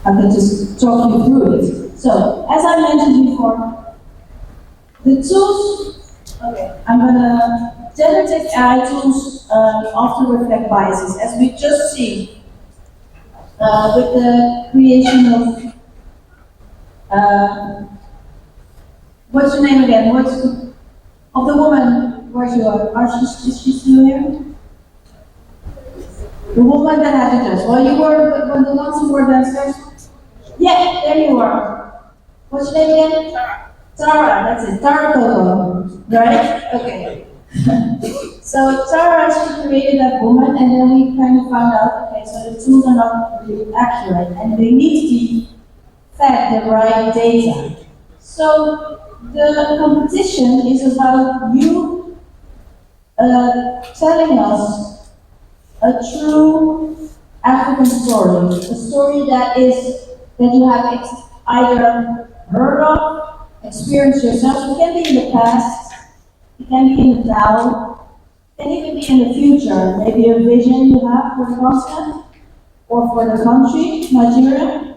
I can just talk you through it. So, as I mentioned before, the tools, okay, I'm gonna, generative AI tools often reflect biases, as we just seen with the creation of, what's your name again? Of the woman, where's you are? Is she still here? The woman that had the dress. Well, you were the ones who were downstairs. Yeah, there you are. What's your name again? Tara, that's it. Tara Coco, right? Okay. So Tara, she created that woman, and then we kind of found out, okay, so the tools are not really accurate, and they need to fed the right data. So the competition is about you telling us a true African story, a story that you have either heard of, experienced yourself. It can be in the past, it can be in the now, it can even be in the future. Maybe a vision you have for the continent or for the country, Nigeria.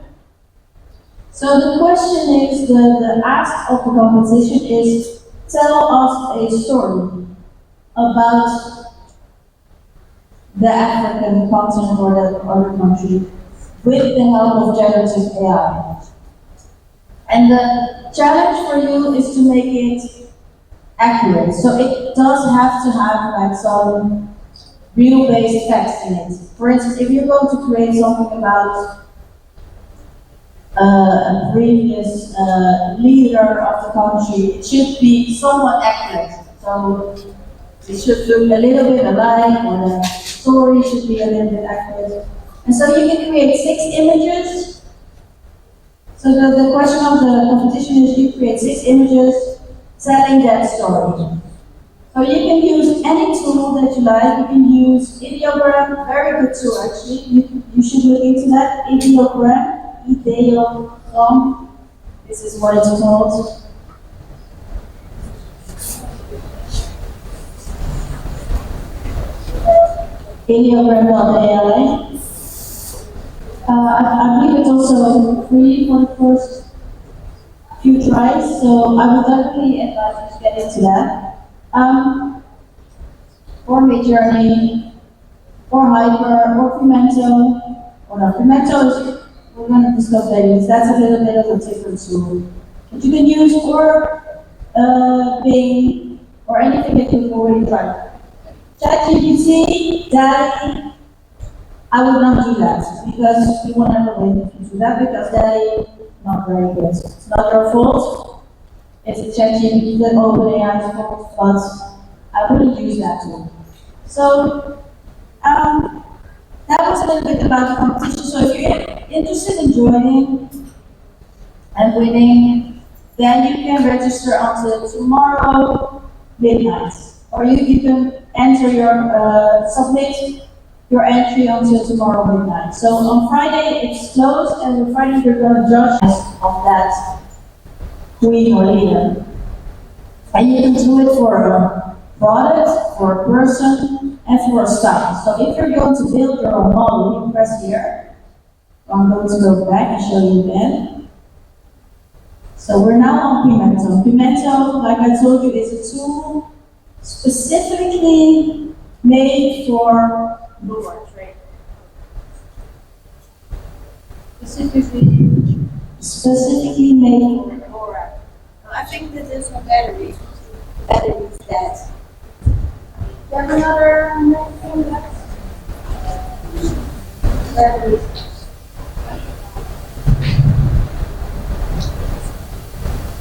So the question is, the ask of the competition is, tell us a story about the African continent or the other country with the help of generative AI. And the challenge for you is to make it accurate. So it does have to have like some real-based text in it. For instance, if you're going to create something about a previous leader of the country, it should be somewhat accurate. So it should look a little bit alike, or the story should be a little bit accurate. And so you can create 6 images. So the question of the competition is you create 6 images telling that story. So you can use any tool that you like. You can use ideogram, very good tool actually. You should look into that. Ideogram. This is what it's called. Ideogram.ai. I believe it's also free for the first few tries, so I would definitely advise you to get into that. Or Midjourney, or Hyper, or Pimento. Or no, Pimento is, we're going to discuss later, because that's a little bit of a different tool. But you can use or Bing, or anything that you've already tried. ChatGPT, DALL-E, I would not do that, because you will never win if you do that, because DALL-E, not very good. It's not your fault. It's a ChatGPT that OpenAI's fault, but I wouldn't use that tool. So, that was a little bit about the competition. So if you're interested in joining and winning, then you can register until tomorrow midnight. Or you can enter your, submit your entry until tomorrow midnight. So on Friday it's closed, and on Friday you're going to judge of that queen or leader. And you can do it for a product, for a person, and for a style. So if you're going to build your own model, you press here. I'm going to go back and show you again. So we're now on Pimento. Pimento, like I told you, is a tool specifically made for Lure trade. Specifically made for Lure. I think that there's some batteries that. You have another batteries.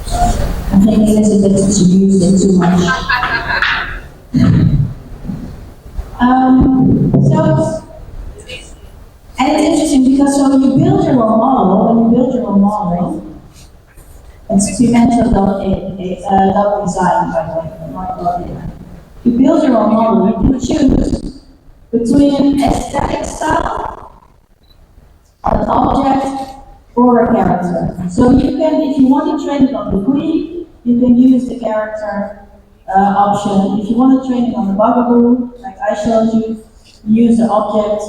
I think it is a bit to use it too much. And it's interesting because so you build your own model, when you build your own model, it's Pimento.design, by the way, not .ai. You build your own model, you can choose between aesthetic style, an object, or a character. So you can, if you want to train it on the queen, you can use the character option. If you want to train it on the bugaboo, like I showed you, use the object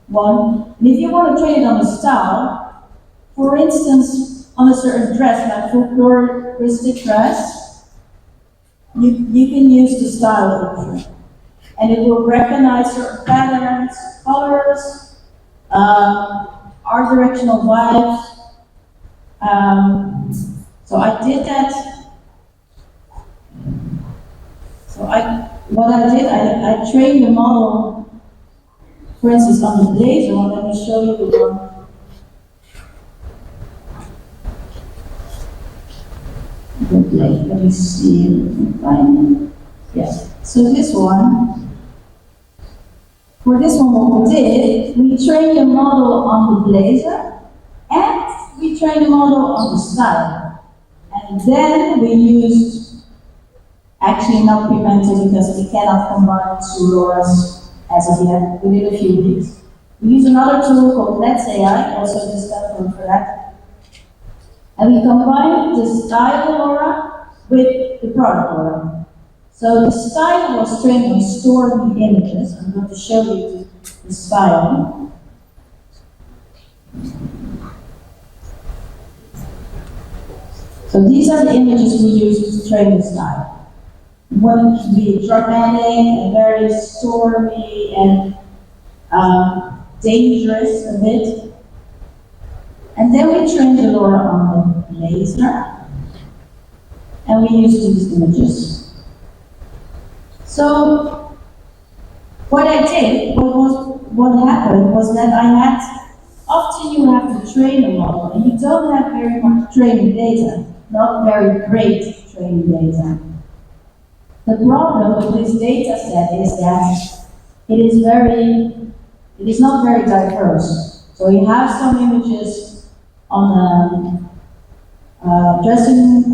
one. And if you want to train it on the style, for instance, on a certain dress, like folkloristic dress, you can use the style filter. And it will recognize certain patterns, colors, art directional vibes. So I did that. What I did, I trained the model, for instance, on the blazer one. Let me show you the one. Let me see if I can find it. Yes. So this one, for this one, what we did, we trained the model on the blazer, and we trained the model on the style. And then we used, actually not Pimento because we cannot combine two LoRa's as of yet, within a few weeks. We use another tool called Let's AI, also just got one for that. And we combine the style LoRa with the product LoRa. So the style was trained on stormy images. I'm going to show you the style. So these are the images we use to train the style. One can be dramatic and very stormy and dangerous a bit. And then we train the LoRa on the laser, and we use these images. So what I did, what happened was that I had, often you have to train a model, and you don't have very much training data, not very great training data. The problem with this data set is that it is not very diverse. So you have some images on a dressing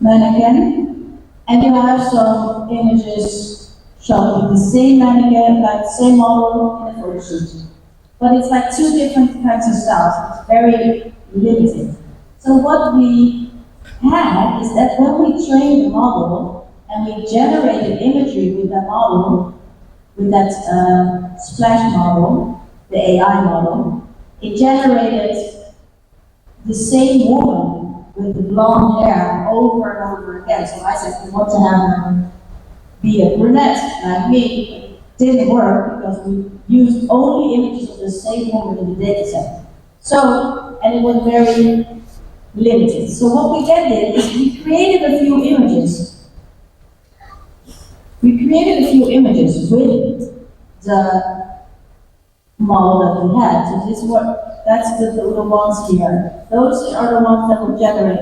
mannequin, and you have some images shot with the same mannequin, like the same model in a photo shoot. But it's like two different kinds of styles. It's very limited. So what we had is that when we trained the model and we generated imagery with that model, with that splash model, the AI model, it generated the same woman with the blonde hair over and over again. So I said, we want to have her be a brunette like me. It didn't work because we used only images of the same woman in the data set. So, and it was very limited. So what we then did is we created a few images. We created a few images with the model that we had. So that's the ones here. Those are the ones that were generated.